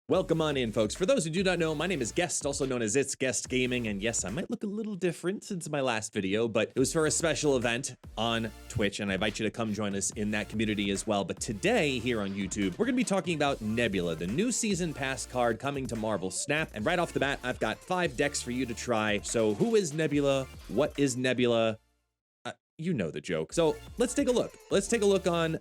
Welcome on in, folks. For those who do not know, my name is Guest, also known as ItsGuestGaming, and yes, I might look a little different since my last video, but it was for a special event on Twitch, and I invite you to come join us in that community as well. But today, here on YouTube, we're going to be talking about Nebula, the new Season Pass card coming to Marvel Snap, and right off the bat, I've got 5 decks for you to try. So who is Nebula? What is Nebula? You know the joke. So let's take a look. Let's take a look on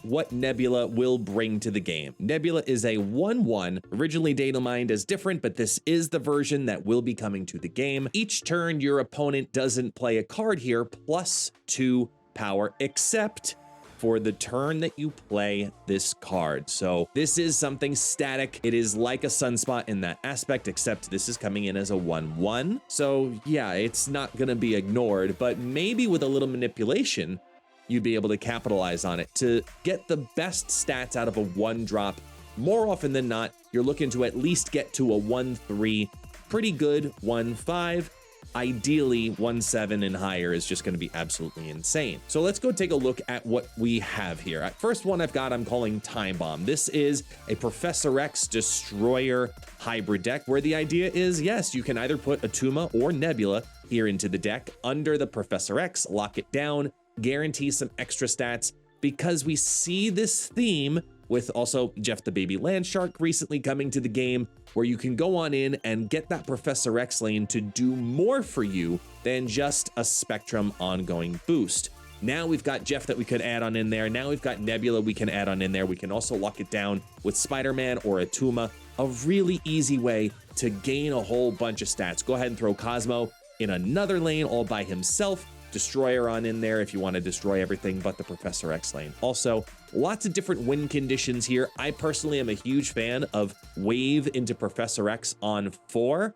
what Nebula will bring to the game. Nebula is a 1/1, originally data mined as different, but this is the version that will be coming to the game. Each turn, your opponent doesn't play a card here, +2 power, except for the turn that you play this card. So this is something static. It is like a Sunspot in that aspect, except this is coming in as a 1/1. So yeah, it's not gonna be ignored, but maybe with a little manipulation, you'd be able to capitalize on it to get the best stats out of a 1-drop. More often than not, you're looking to at least get to a 1/3, pretty good 1/5. Ideally, 1/7 and higher is just going to be absolutely insane. So let's go take a look at what we have here. At first one I've got, I'm calling Time Bomb. This is a Professor X Destroyer hybrid deck where the idea is, yes, you can either put Atuma or Nebula here into the deck under the Professor X, lock it down, guarantee some extra stats, because we see this theme with also Jeff the Baby Landshark recently coming to the game, where you can go on in and get that Professor X lane to do more for you than just a Spectrum ongoing boost. Now we've got Jeff that we could add on in there. Now we've got Nebula we can add on in there. We can also lock it down with Spider-Man or Atuma. A really easy way to gain a whole bunch of stats. Go ahead and throw Cosmo in another lane all by himself. Destroyer on in there if you want to destroy everything but the Professor X lane. Also, lots of different win conditions here. I personally am a huge fan of Wave into Professor X on 4.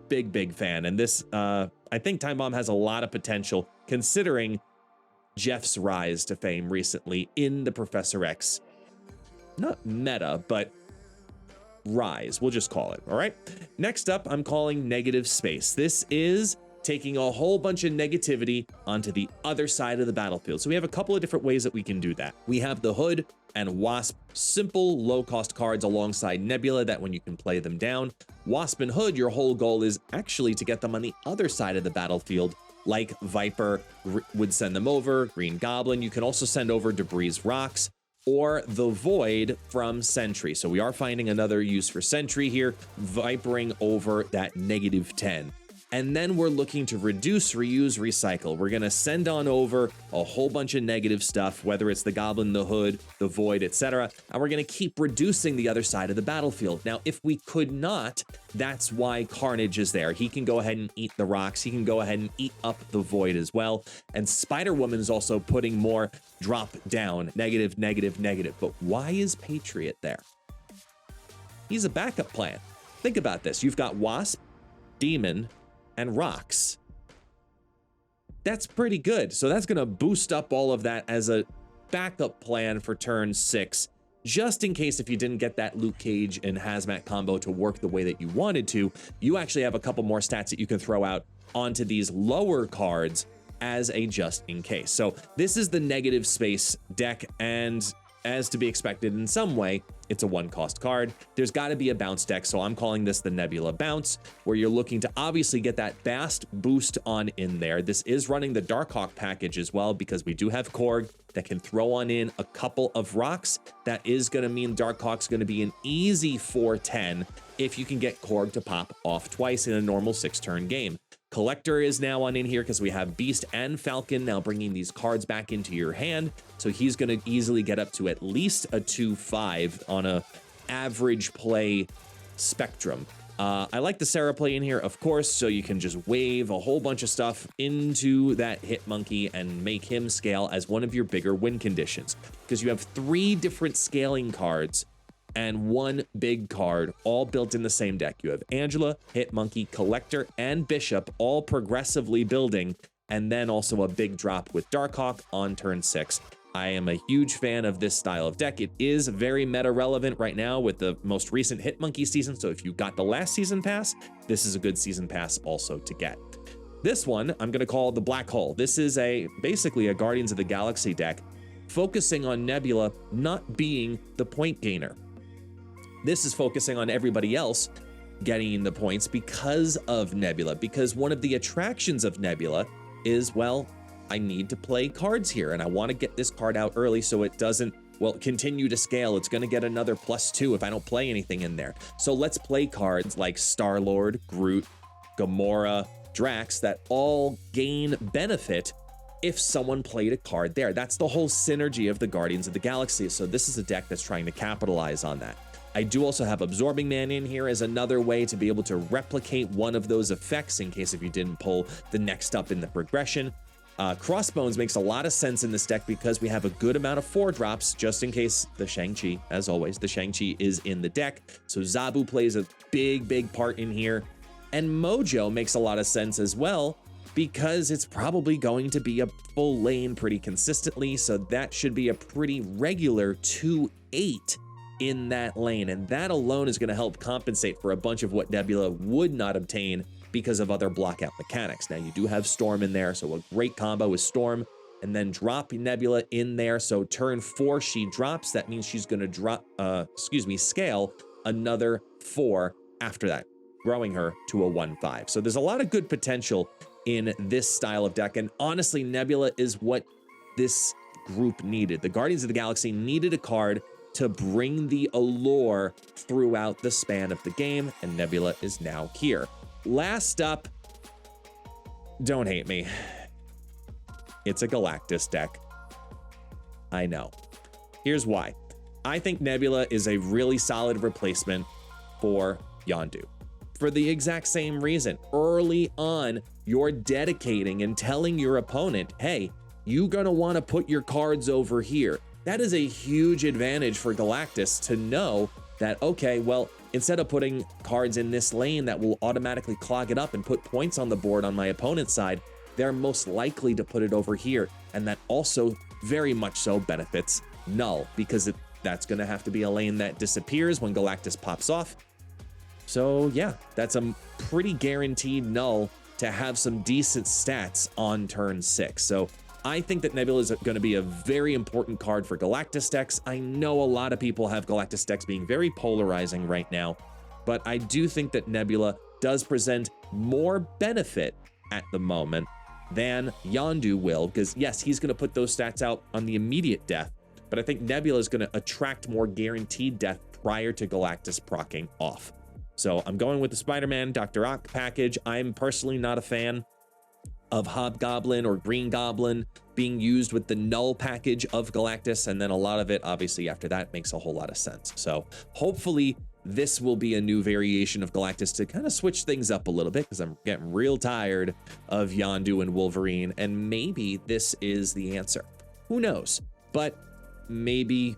Big fan. And this, I think Time Bomb has a lot of potential considering Jeff's rise to fame recently in the Professor X, not meta, but rise, we'll just call it, all right? Next up, I'm calling Negative Space. This is taking a whole bunch of negativity onto the other side of the battlefield. So we have a couple of different ways that we can do that. We have the Hood and Wasp, simple low-cost cards alongside Nebula that when you can play them down. Wasp and Hood, your whole goal is actually to get them on the other side of the battlefield, like Viper would send them over, Green Goblin. You can also send over Debris Rocks, or the Void from Sentry. So we are finding another use for Sentry here, vipering over that -10. And then we're looking to reduce, reuse, recycle. We're gonna send on over a whole bunch of negative stuff, whether it's the Goblin, the Hood, the Void, etc. And we're gonna keep reducing the other side of the battlefield. Now, if we could not, that's why Carnage is there. He can go ahead and eat the rocks. He can go ahead and eat up the Void as well. And Spider-Woman is also putting more drop down, negative. But why is Patriot there? He's a backup plan. Think about this. You've got Wasp, Demon, and Rocks. That's pretty good. So that's going to boost up all of that as a backup plan for turn 6, just in case if you didn't get that Luke Cage and Hazmat combo to work the way that you wanted to, you actually have a couple more stats that you can throw out onto these lower cards as a just in case. So this is the Negative Space deck, and as to be expected in some way, it's a 1-cost card. There's got to be a bounce deck, so I'm calling this the Nebula Bounce, where you're looking to obviously get that Bast boost on in there. This is running the Darkhawk package as well, because we do have Korg that can throw on in a couple of rocks. That is going to mean Darkhawk's going to be an easy 4/10 if you can get Korg to pop off twice in a normal 6-turn game. Collector is now on in here because we have Beast and Falcon now bringing these cards back into your hand. So he's going to easily get up to at least a 2/5 on a average play spectrum. I like the Sarah play in here, of course, so you can just wave a whole bunch of stuff into that Hit Monkey and make him scale as one of your bigger win conditions, because you have 3 different scaling cards and 1 big card all built in the same deck. You have Angela, Hit Monkey, Collector, and Bishop all progressively building, and then also a big drop with Darkhawk on turn 6. I am a huge fan of this style of deck. It is very meta relevant right now with the most recent Hit Monkey season, so if you got the last season pass, this is a good season pass also to get. This one I'm gonna call the Black Hole. This is basically a Guardians of the Galaxy deck, focusing on Nebula not being the point gainer. This is focusing on everybody else getting the points because of Nebula, because one of the attractions of Nebula is, well, I need to play cards here and I want to get this card out early so it doesn't, well, continue to scale. It's going to get another +2 if I don't play anything in there. So let's play cards like Star-Lord, Groot, Gamora, Drax that all gain benefit if someone played a card there. That's the whole synergy of the Guardians of the Galaxy. So this is a deck that's trying to capitalize on that. I do also have Absorbing Man in here as another way to be able to replicate one of those effects in case if you didn't pull the next up in the progression. Crossbones makes a lot of sense in this deck because we have a good amount of 4-drops just in case the Shang-Chi, as always, the Shang-Chi is in the deck. So Zabu plays a big part in here. And Mojo makes a lot of sense as well because it's probably going to be a full lane pretty consistently. So that should be a pretty regular 2/8 in that lane. And that alone is going to help compensate for a bunch of what Nebula would not obtain because of other blockout mechanics. Now you do have Storm in there, so a great combo is Storm, and then drop Nebula in there. So turn 4, she drops. That means she's going to drop, scale another 4 after that, growing her to a 1/5. So there's a lot of good potential in this style of deck. And honestly, Nebula is what this group needed. The Guardians of the Galaxy needed a card to bring the allure throughout the span of the game, and Nebula is now here. Last up, don't hate me, it's a Galactus deck. I know. Here's why. I think Nebula is a really solid replacement for Yondu. For the exact same reason. Early on, you're dedicating and telling your opponent, hey, you're gonna wanna put your cards over here. That is a huge advantage for Galactus to know that, okay, well, instead of putting cards in this lane that will automatically clog it up and put points on the board on my opponent's side, they're most likely to put it over here. And that also very much so benefits Null, because that's gonna have to be a lane that disappears when Galactus pops off. So yeah, that's a pretty guaranteed Null to have some decent stats on turn 6. So I think that Nebula is going to be a very important card for Galactus decks. I know a lot of people have Galactus decks being very polarizing right now, but I do think that Nebula does present more benefit at the moment than Yondu will, because yes, he's going to put those stats out on the immediate death, but I think Nebula is going to attract more guaranteed death prior to Galactus proccing off. So I'm going with the Spider-Man Dr. Ock package. I'm personally not a fan of Hobgoblin or Green Goblin being used with the Null package of Galactus, and then a lot of it obviously after that makes a whole lot of sense. So hopefully this will be a new variation of Galactus to kind of switch things up a little bit, because I'm getting real tired of Yondu and Wolverine, and maybe this is the answer. Who knows? But maybe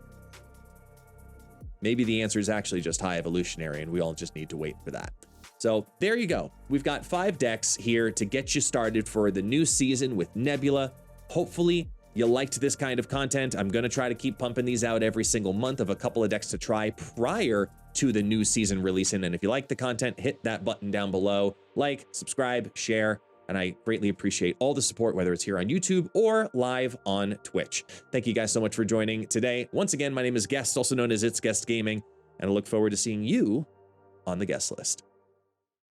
the answer is actually just High Evolutionary, and we all just need to wait for that. So there you go. We've got 5 decks here to get you started for the new season with Nebula. Hopefully you liked this kind of content. I'm going to try to keep pumping these out every single month of a couple of decks to try prior to the new season releasing. And if you like the content, hit that button down below. Like, subscribe, share, and I greatly appreciate all the support, whether it's here on YouTube or live on Twitch. Thank you guys so much for joining today. Once again, my name is Guest, also known as ItsGuestGaming, and I look forward to seeing you on the guest list.